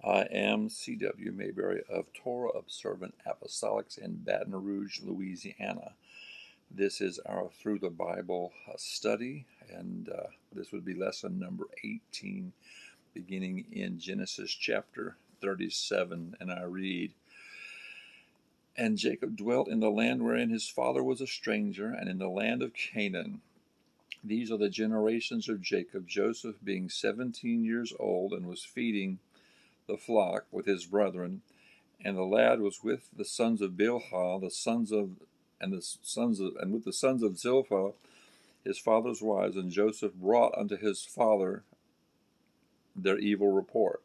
I am C.W. Mayberry of Torah Observant Apostolics in Baton Rouge, Louisiana. This is our Through the Bible study, and this would be lesson number 18, beginning in Genesis chapter 37, and I read, And Jacob dwelt in the land wherein his father was a stranger, and in the land of Canaan. These are the generations of Jacob, Joseph being 17 years old, and was feeding the flock with his brethren, and the lad was with the sons of Bilhah, and with the sons of Zilpah, his father's wives, and Joseph brought unto his father their evil report.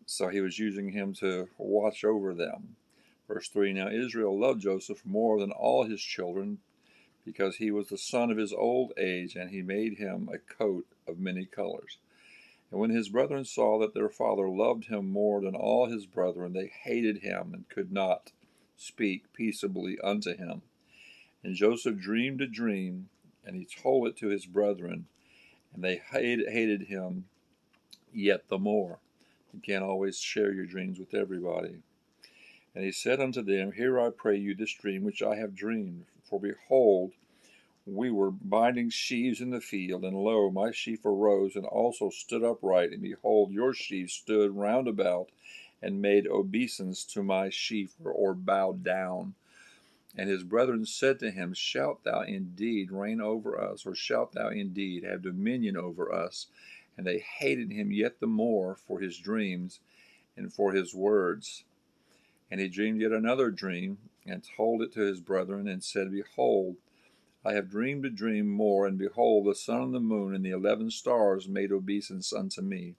So he was using him to watch over them. Verse 3, Now Israel loved Joseph more than all his children, because he was the son of his old age, and he made him a coat of many colors. And when his brethren saw that their father loved him more than all his brethren, they hated him and could not speak peaceably unto him. And Joseph dreamed a dream, and he told it to his brethren, and they hated him yet the more. You can't always share your dreams with everybody. And he said unto them, Hear, I pray you, this dream which I have dreamed. For behold, we were binding sheaves in the field, and lo, my sheaf arose and also stood upright, and behold, your sheaf stood round about, and made obeisance to my sheaf, or bowed down. And his brethren said to him, Shalt thou indeed reign over us, or shalt thou indeed have dominion over us? And they hated him yet the more for his dreams and for his words. And he dreamed yet another dream, and told it to his brethren, and said, Behold, I have dreamed a dream more, and behold, the sun and the moon and the 11 stars made obeisance unto me.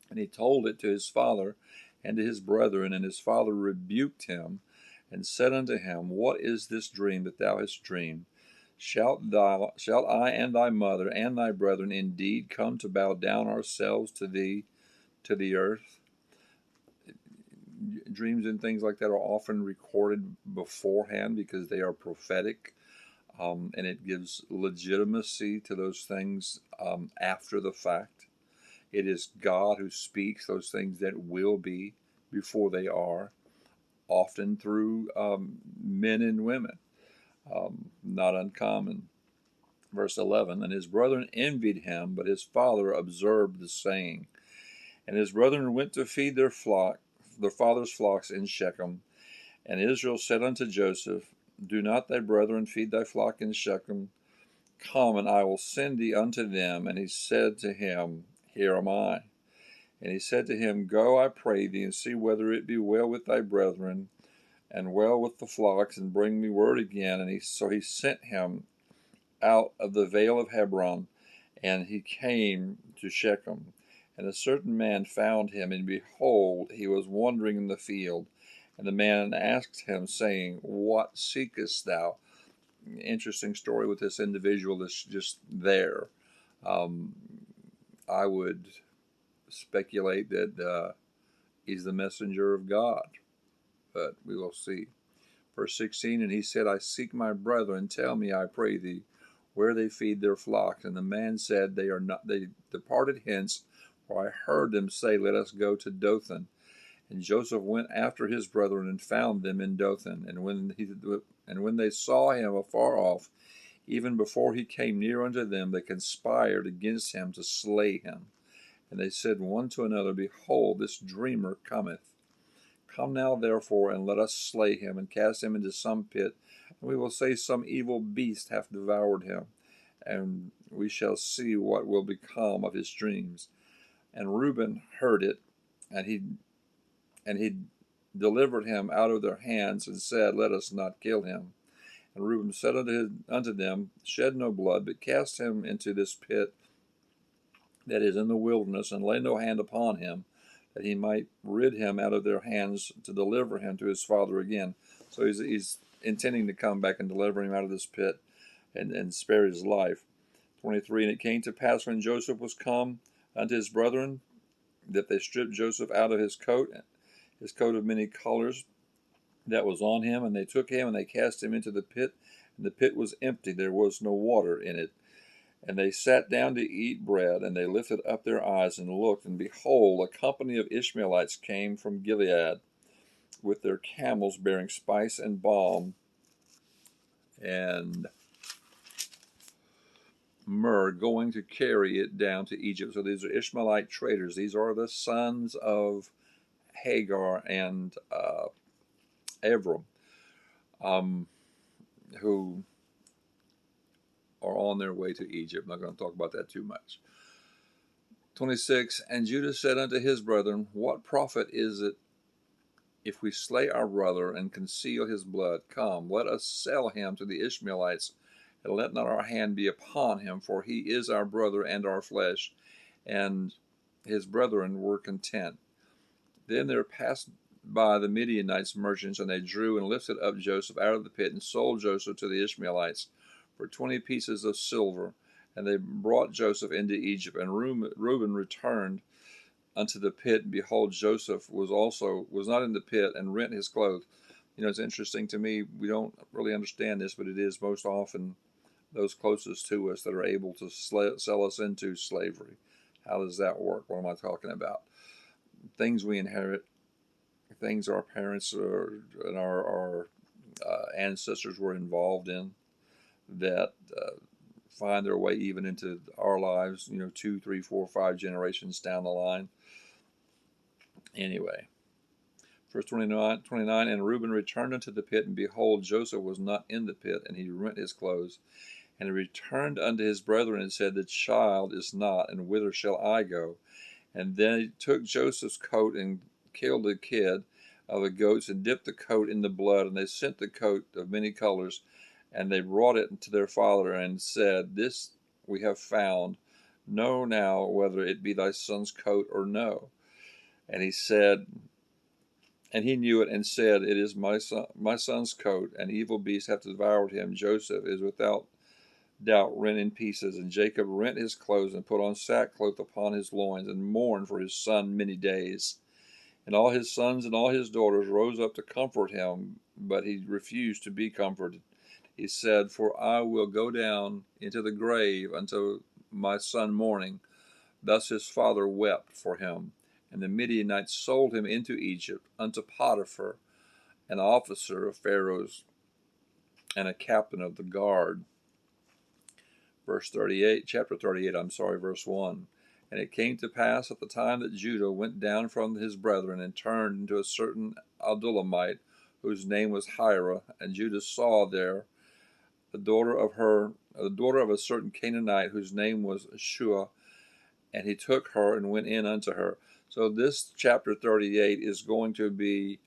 And he told it to his father and to his brethren, and his father rebuked him, and said unto him, What is this dream that thou hast dreamed? Shalt I and thy mother and thy brethren indeed come to bow down ourselves to thee, to the earth? Dreams and things like that are often recorded beforehand because they are prophetic. And it gives legitimacy to those things after the fact. It is God who speaks those things that will be before they are, often through men and women. Not uncommon. Verse 11, And his brethren envied him, but his father observed the saying. And his brethren went to feed their father's flocks in Shechem. And Israel said unto Joseph, Do not thy brethren feed thy flock in Shechem? Come, and I will send thee unto them. And he said to him, Here am I. And he said to him, Go, I pray thee, and see whether it be well with thy brethren, and well with the flocks, and bring me word again. And so he sent him out of the vale of Hebron, and he came to Shechem. And a certain man found him, and behold, he was wandering in the field. And the man asked him, saying, What seekest thou? Interesting story with this individual that's just there. I would speculate that he's the messenger of God, but we will see. Verse 16, And he said, I seek my brethren, tell me, I pray thee, where they feed their flocks. And the man said, They departed hence, for I heard them say, Let us go to Dothan. And Joseph went after his brethren and found them in Dothan. And when they saw him afar off, even before he came near unto them, they conspired against him to slay him. And they said one to another, Behold, this dreamer cometh. Come now, therefore, and let us slay him, and cast him into some pit, and we will say some evil beast hath devoured him, and we shall see what will become of his dreams. And Reuben heard it, and he delivered him out of their hands, and said, Let us not kill him. And Reuben said unto them, Shed no blood, but cast him into this pit that is in the wilderness, and lay no hand upon him, that he might rid him out of their hands to deliver him to his father again. So he's intending to come back and deliver him out of this pit and spare his life. 23, And it came to pass when Joseph was come unto his brethren, that they stripped Joseph out of his coat of many colors that was on him, and they took him, and they cast him into the pit, and the pit was empty, there was no water in it. And they sat down to eat bread, and they lifted up their eyes and looked, and behold, a company of Ishmaelites came from Gilead with their camels bearing spice and balm and myrrh, going to carry it down to Egypt. So these are Ishmaelite traders. These are the sons of Hagar and Abram, who are on their way to Egypt. I'm not going to talk about that too much. 26, and Judah said unto his brethren, what profit is it if we slay our brother and conceal his blood? Come, let us sell him to the Ishmaelites, and let not our hand be upon him, for he is our brother and our flesh. And his brethren were content. Then there passed by the Midianites merchants, and they drew and lifted up Joseph out of the pit, and sold Joseph to the Ishmaelites for 20 pieces of silver. And they brought Joseph into Egypt. And Reuben returned unto the pit, and behold, Joseph was not in the pit, and rent his clothes. You know, it's interesting to me, we don't really understand this, but it is most often those closest to us that are able to sell us into slavery. How does that work? What am I talking about? Things we inherit, things our parents and our ancestors were involved in that find their way even into our lives, 2, 3, 4, 5 generations down the line. Anyway, verse 29, and Reuben returned unto the pit, and behold, Joseph was not in the pit, and he rent his clothes. And he returned unto his brethren and said, the child is not, and whither shall I go? And then he took Joseph's coat and killed a kid of the goats, and dipped the coat in the blood, and they sent the coat of many colors, and they brought it to their father, and said, this we have found. Know now whether it be thy son's coat or no. And he said, and he knew it, and said, it is my son's coat, and evil beasts have devoured him. Joseph is without doubt rent in pieces. And Jacob rent his clothes, and put on sackcloth upon his loins, and mourned for his son many days. And all his sons and all his daughters rose up to comfort him, but he refused to be comforted. He said, for I will go down into the grave until my son mourning. Thus his father wept for him. And the Midianites sold him into Egypt unto Potiphar, an officer of Pharaoh's, and a captain of the guard. Chapter 38, verse 1. And it came to pass at the time that Judah went down from his brethren, and turned into a certain Adullamite, whose name was Hira, and Judah saw there the daughter of a certain Canaanite, whose name was Shua, and he took her and went in unto her. So this chapter 38 is going to be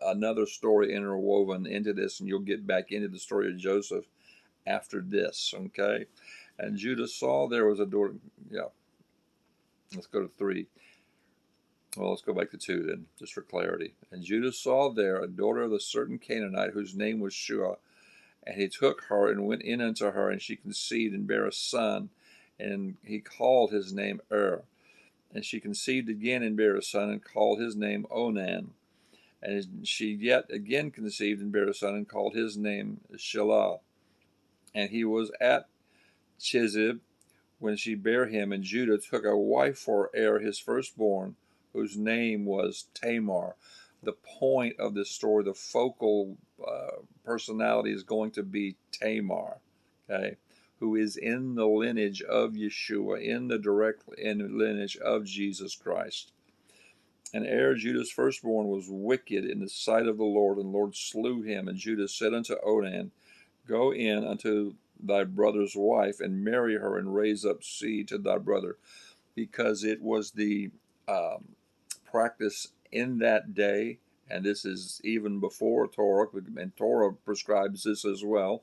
another story interwoven into this, and you'll get back into the story of Joseph after this, okay? And Judah saw there was a daughter. Yeah, let's go to 3. Well, let's go back to 2 then, just for clarity. And Judah saw there a daughter of a certain Canaanite, whose name was Shua, and he took her and went in unto her, and she conceived and bare a son, and he called his name And she conceived again and bare a son, and called his name Onan. And she yet again conceived and bare a son, and called his name Shelah. And he was at Chizib when she bare him, and Judah took a wife for his firstborn, whose name was Tamar. The point of this story, the focal personality, is going to be Tamar, okay, who is in the lineage of Yeshua, in the lineage of Jesus Christ. And Judah's firstborn was wicked in the sight of the Lord, and the Lord slew him. And Judah said unto Onan, go in unto thy brother's wife, and marry her, and raise up seed to thy brother. Because it was the practice in that day, and this is even before Torah, and Torah prescribes this as well,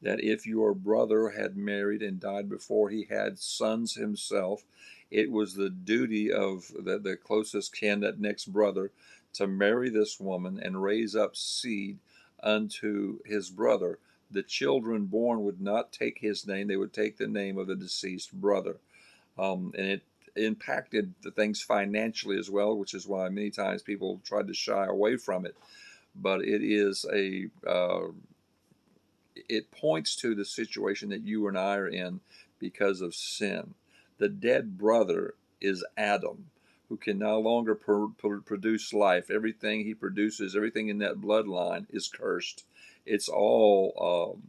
that if your brother had married and died before he had sons himself, it was the duty of the closest kin, that next brother, to marry this woman and raise up seed unto his brother. The children born would not take his name, they would take the name of the deceased brother. And it impacted the things financially as well, which is why many times people tried to shy away from it. But it is a it points to the situation that you and I are in because of sin. The dead brother is Adam, who can no longer produce life. Everything he produces, everything in that bloodline is cursed. It's all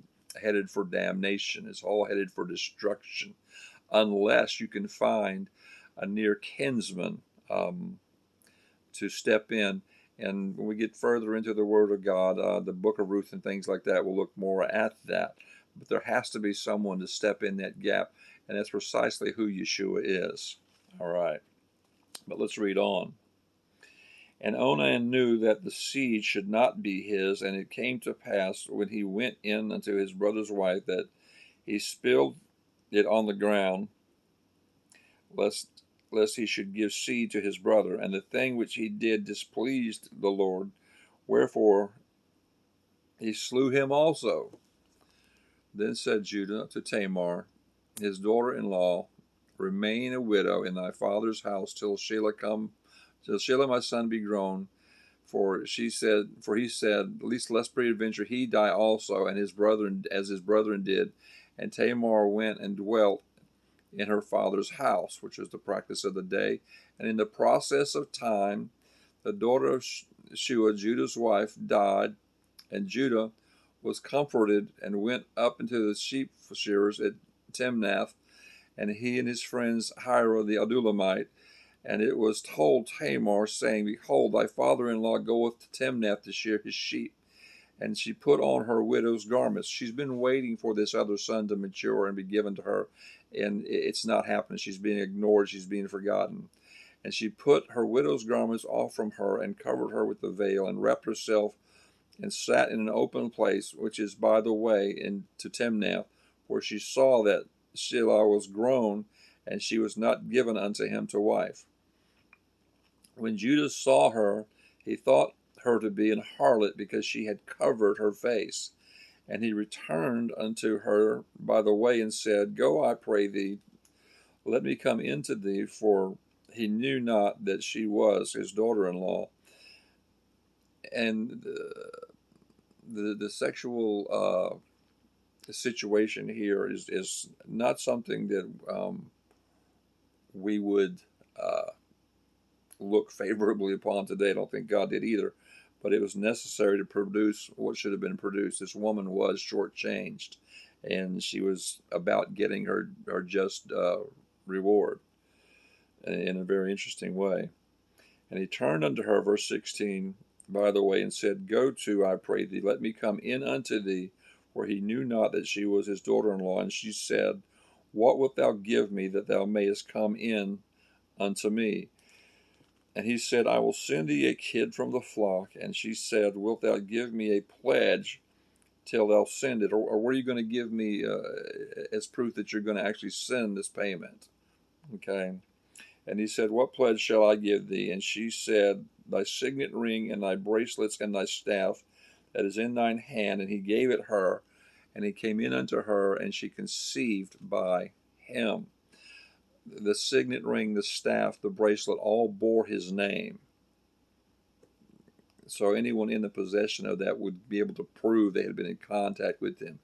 headed for damnation. It's all headed for destruction, unless you can find a near kinsman to step in. And when we get further into the Word of God, the book of Ruth and things like that, we'll look more at that. But there has to be someone to step in that gap, and that's precisely who Yeshua is. All right, but let's read on. And Onan knew that the seed should not be his, and it came to pass when he went in unto his brother's wife that he spilled it on the ground, lest he should give seed to his brother. And the thing which he did displeased the Lord, wherefore he slew him also. Then said Judah to Tamar, his daughter-in-law, remain a widow in thy father's house till Shelah my son be grown. For he said, lest peradventure he die also, and his brethren, as his brethren did. And Tamar went and dwelt in her father's house, which was the practice of the day. And in the process of time, the daughter of Shua, Judah's wife, died, and Judah was comforted and went up into the sheep shearers at Timnath, and he and his friends Hira the Adulamite. And it was told Tamar, saying, Behold, thy father-in-law goeth to Timnath to shear his sheep. And she put on her widow's garments. She's been waiting for this other son to mature and be given to her, and it's not happening. She's being ignored. She's being forgotten. And she put her widow's garments off from her and covered her with the veil and wrapped herself and sat in an open place, which is by the way into Timnath, where she saw that Shelah was grown, and she was not given unto him to wife. When Judah saw her, he thought her to be an harlot, because she had covered her face. And he returned unto her by the way and said, Go, I pray thee, let me come into thee, for he knew not that she was his daughter-in-law. And the sexual situation here is not something that we would look favorably upon today. I don't think God did either, but it was necessary to produce what should have been produced. This woman was shortchanged, and she was about getting her just reward in a very interesting way. And he turned unto her, verse 16, by the way, and said, Go to, I pray thee, let me come in unto thee, for he knew not that she was his daughter-in-law. And she said, What wilt thou give me that thou mayest come in unto me? And he said, I will send thee a kid from the flock. And she said, Wilt thou give me a pledge till thou send it? Or what are you going to give me as proof that you're going to actually send this payment? Okay. And he said, What pledge shall I give thee? And she said, Thy signet ring and thy bracelets and thy staff that is in thine hand. And he gave it her. And he came in unto her, and she conceived by him. The signet ring, the staff, the bracelet, all bore his name. So anyone in the possession of that would be able to prove they had been in contact with him.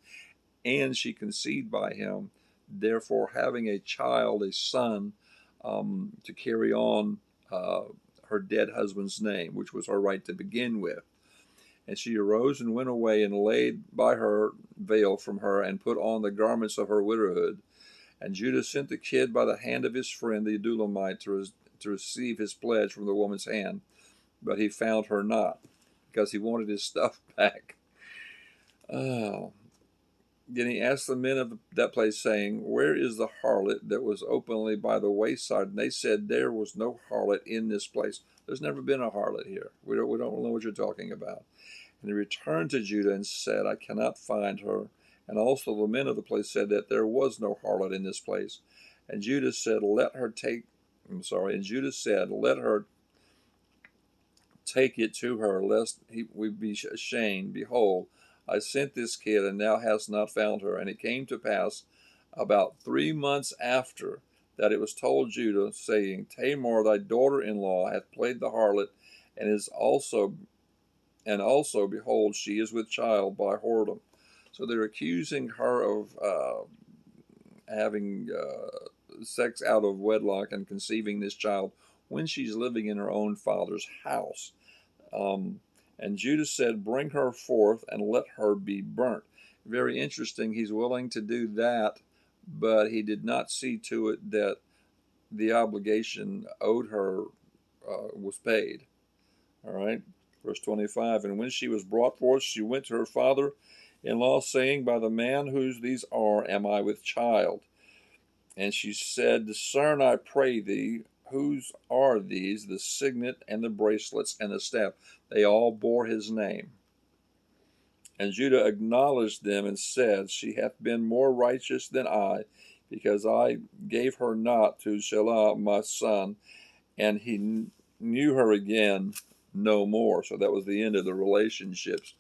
And she conceived by him, therefore having a child, a son, to carry on her dead husband's name, which was her right to begin with. And she arose and went away and laid by her veil from her and put on the garments of her widowhood. And Judah sent the kid by the hand of his friend the Adulamite to receive his pledge from the woman's hand, but he found her not, because he wanted his stuff back. Then he asked the men of that place, saying, Where is the harlot that was openly by the wayside? And they said, There was no harlot in this place. There's never been a harlot here. We don't know what you're talking about. And he returned to Judah and said, I cannot find her. And also the men of the place said that there was no harlot in this place. And Judah said, Let her take it to her, lest we be ashamed. Behold, I sent this kid, and thou hast not found her. And it came to pass about 3 months after that it was told Judah, saying, Tamar thy daughter-in-law hath played the harlot, and also, behold, she is with child by whoredom. So they're accusing her of having sex out of wedlock and conceiving this child when she's living in her own father's house. Um, and Judah said, "Bring her forth and let her be burnt." Very interesting. He's willing to do that, but he did not see to it that the obligation owed her was paid. All right. Verse 25. And when she was brought forth, she went to her father in law, saying, "By the man whose these are, am I with child?" And she said, "Discern, I pray thee, whose are these, the signet and the bracelets and the staff?" They all bore his name. And Judah acknowledged them and said, "She hath been more righteous than I, because I gave her not to Shelah my son." And he knew her again no more. So that was the end of the relationships.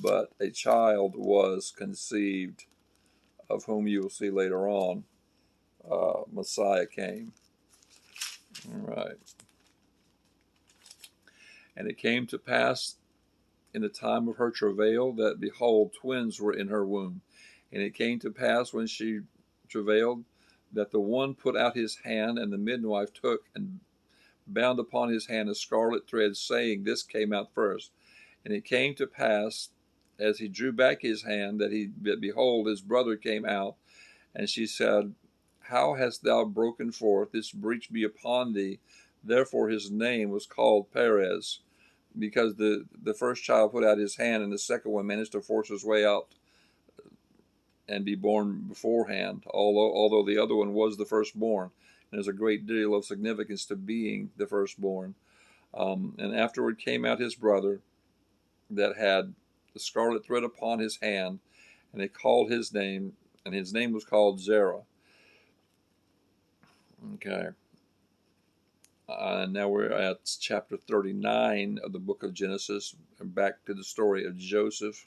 But a child was conceived, of whom you will see later on. Messiah came. All right. And it came to pass in the time of her travail that, behold, twins were in her womb. And it came to pass when she travailed that the one put out his hand, and the midwife took and bound upon his hand a scarlet thread, saying, "This came out first." And it came to pass, as he drew back his hand, that behold, his brother came out. And she said, "How hast thou broken forth? This breach be upon thee." Therefore his name was called Perez, because the first child put out his hand, and the second one managed to force his way out and be born beforehand, although the other one was the firstborn. And there's a great deal of significance to being the firstborn. And afterward came out his brother that had the scarlet thread upon his hand, and they called his name, and his name was called Zerah. Okay. Now we're at chapter 39 of the book of Genesis, and back to the story of Joseph.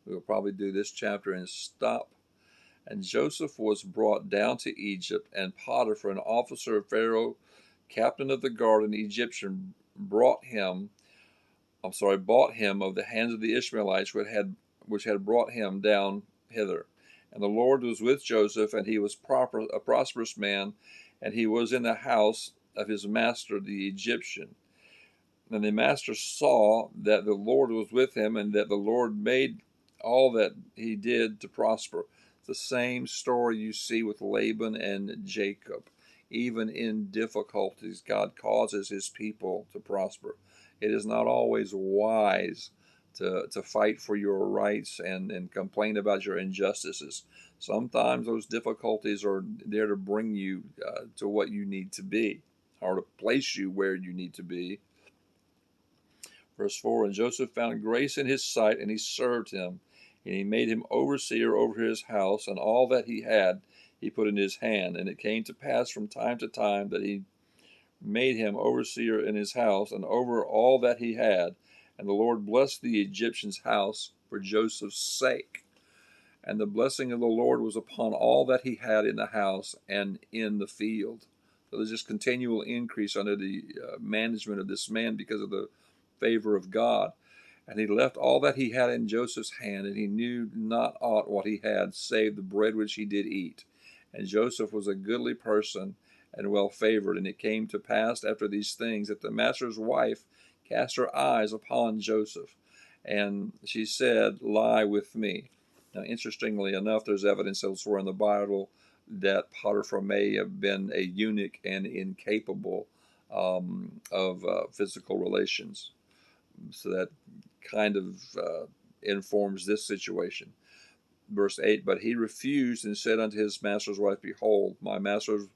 We'll probably do this chapter and stop. And Joseph was brought down to Egypt, and Potiphar, an officer of Pharaoh, captain of the guard, an Egyptian, bought him of the hands of the Ishmaelites, which had brought him down hither. And the Lord was with Joseph, and he was a prosperous man, and he was in the house of his master the Egyptian. And the master saw that the Lord was with him, and that the Lord made all that he did to prosper. It's the same story you see with Laban and Jacob. Even in difficulties, God causes his people to prosper. It is not always wise to fight for your rights and complain about your injustices. Sometimes those difficulties are there to bring you to what you need to be, or to place you where you need to be. Verse 4, and Joseph found grace in his sight, and he served him. And he made him overseer over his house, and all that he had he put in his hand. And it came to pass from time to time that he made him overseer in his house, and over all that he had. And the Lord blessed the Egyptian's house for Joseph's sake. And the blessing of the Lord was upon all that he had in the house and in the field. So there's just continual increase under the management of this man because of the favor of God. And he left all that he had in Joseph's hand, and he knew not aught what he had, save the bread which he did eat. And Joseph was a goodly person and well favored. And it came to pass after these things that the master's wife cast her eyes upon Joseph, and she said, "Lie with me." Now, interestingly enough, there's evidence elsewhere in the Bible that Potiphar may have been a eunuch and incapable of physical relations. So that kind of informs this situation. Verse 8, but he refused and said unto his master's wife, "Behold, my master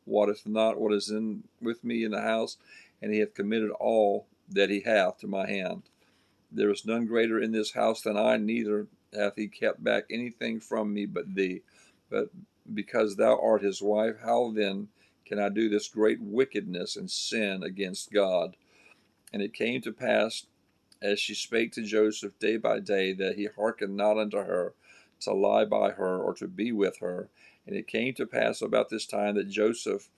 wotteth not what is in with me in the house, and he hath committed all that he hath to my hand. There is none greater in this house than I, neither hath he kept back anything from me but thee. But because thou art his wife, how then can I do this great wickedness and sin against God?" And it came to pass, as she spake to Joseph day by day, that he hearkened not unto her, to lie by her, or to be with her. And it came to pass about this time that Joseph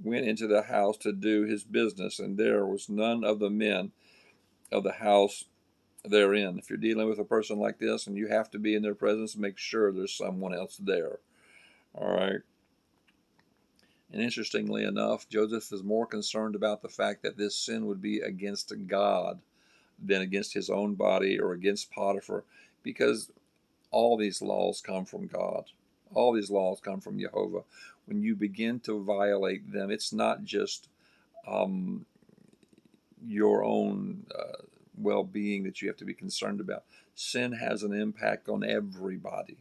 went into the house to do his business, and there was none of the men of the house therein. If you're dealing with a person like this and you have to be in their presence, make sure there's someone else there. All right. And interestingly enough, Joseph is more concerned about the fact that this sin would be against God than against his own body or against Potiphar, because all these laws come from God. All these laws come from Jehovah. When you begin to violate them, it's not just um, your own well-being that you have to be concerned about. Sin has an impact on everybody.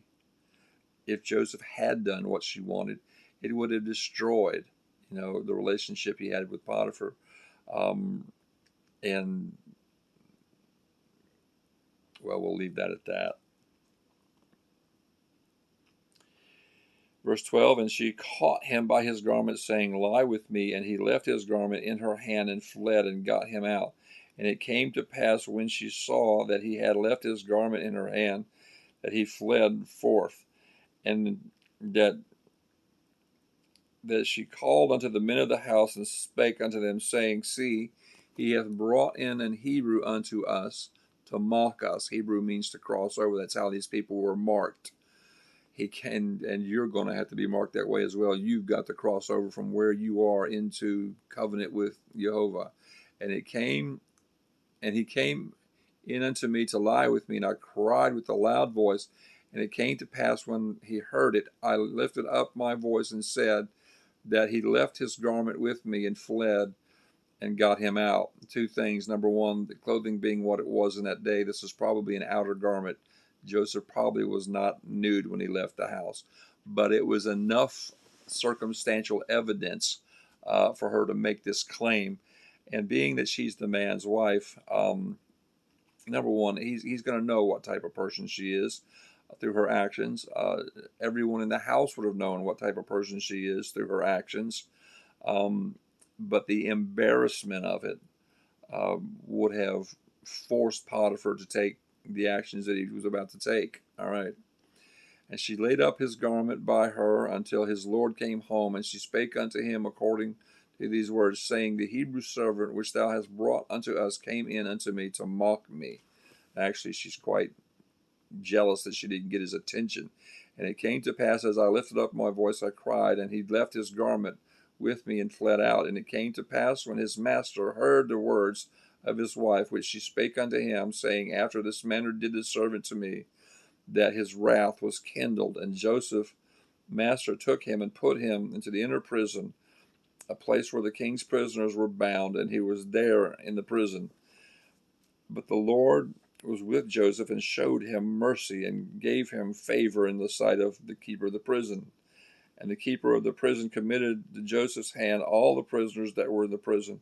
If Joseph had done what she wanted, it would have destroyed, the relationship he had with Potiphar. And well, we'll leave that at that. Verse 12, and she caught him by his garment, saying, lie with me. And he left his garment in her hand and fled and got him out. And it came to pass, when she saw that he had left his garment in her hand, that he fled forth, and that she called unto the men of the house, and spake unto them, saying, see, he hath brought in an Hebrew unto us to mock us. Hebrew means to cross over. That's how these people were marked. He can, and you're going to have to be marked that way as well. You've got to cross over from where you are into covenant with Jehovah. And he came in unto me to lie with me, and I cried with a loud voice. And it came to pass, when he heard it, I lifted up my voice and said, that he left his garment with me and fled and got him out. Two things. Number one, the clothing being what it was in that day, this is probably an outer garment. Joseph probably was not nude when he left the house, but it was enough circumstantial evidence for her to make this claim. And being that she's the man's wife, number one, he's going to know what type of person she is through her actions. Everyone in the house would have known what type of person she is through her actions. But the embarrassment of it would have forced Potiphar to take the actions that he was about to take. All right. And she laid up his garment by her until his Lord came home, and she spake unto him according to these words, saying, the Hebrew servant which thou hast brought unto us came in unto me to mock me. Actually, she's quite jealous that she didn't get his attention. And it came to pass, as I lifted up my voice, I cried, and he left his garment with me and fled out. And it came to pass, when his master heard the words of his wife, which she spake unto him, saying, after this manner did the servant to me, that his wrath was kindled. And Joseph, master, took him and put him into the inner prison, a place where the king's prisoners were bound, and he was there in the prison. But the Lord was with Joseph, and showed him mercy, and gave him favor in the sight of the keeper of the prison. And the keeper of the prison committed to Joseph's hand all the prisoners that were in the prison,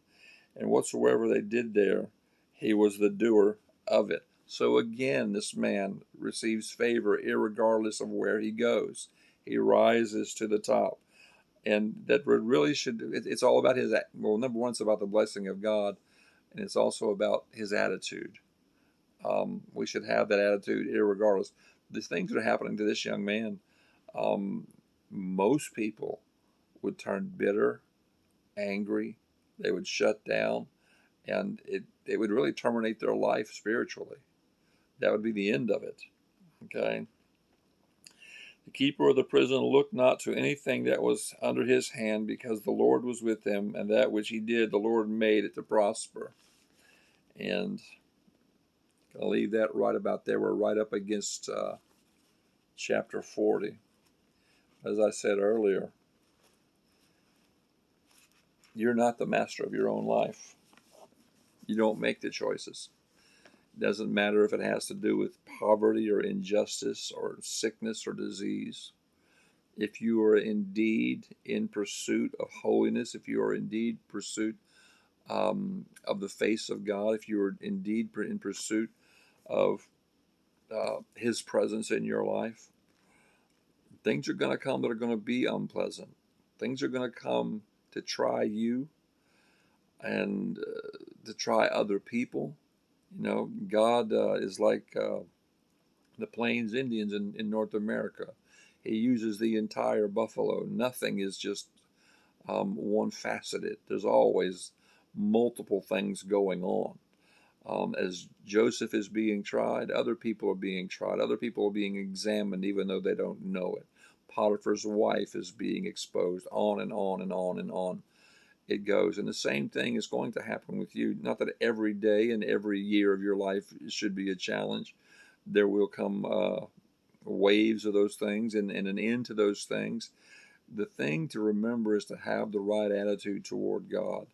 and whatsoever they did there, he was the doer of it. So again, this man receives favor irregardless of where he goes. He rises to the top. And that really it's all about his, well, number one, it's about the blessing of God, and it's also about his attitude. We should have that attitude irregardless. The things that are happening to this young man, most people would turn bitter, angry, they would shut down, and it would really terminate their life spiritually. That would be the end of it. Okay. The keeper of the prison looked not to anything that was under his hand, because the Lord was with him, and that which he did, the Lord made it to prosper. And I'll leave that right about there. We're right up against chapter 40. As I said earlier, you're not the master of your own life. You don't make the choices. It doesn't matter if it has to do with poverty or injustice or sickness or disease. If you are indeed in pursuit of holiness, if you are indeed in pursuit of the face of God, if you are indeed in pursuit of His presence in your life, things are going to come that are going to be unpleasant. Things are going to come to try you and to try other people. God is like the Plains Indians in North America. He uses the entire buffalo. Nothing is just one faceted. There's always multiple things going on. As Joseph is being tried, other people are being tried. Other people are being examined, even though they don't know it. Potiphar's wife is being exposed. On and on and on and on it goes. And the same thing is going to happen with you. Not that every day and every year of your life should be a challenge. There will come waves of those things and an end to those things. The thing to remember is to have the right attitude toward God.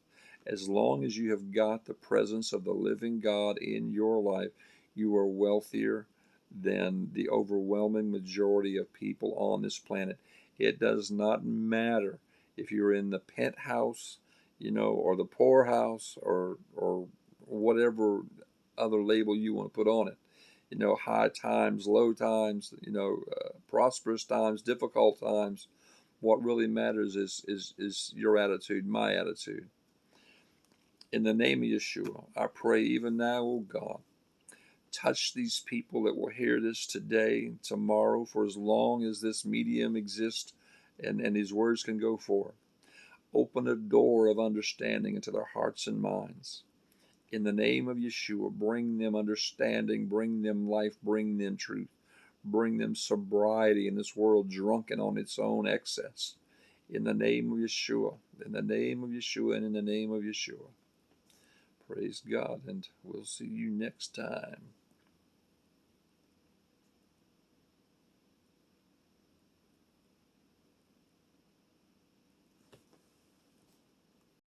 As long as you have got the presence of the living God in your life, you are wealthier than the overwhelming majority of people on this planet. It does not matter if you're in the penthouse, or the poorhouse, or whatever other label you want to put on it. High times, low times, prosperous times, difficult times. What really matters is your attitude, my attitude. In the name of Yeshua, I pray even now, oh God, touch these people that will hear this today, tomorrow, for as long as this medium exists and these words can go forth. Open a door of understanding into their hearts and minds. In the name of Yeshua, bring them understanding, bring them life, bring them truth, bring them sobriety in this world drunken on its own excess. In the name of Yeshua, in the name of Yeshua, and in the name of Yeshua. Praise God, and we'll see you next time.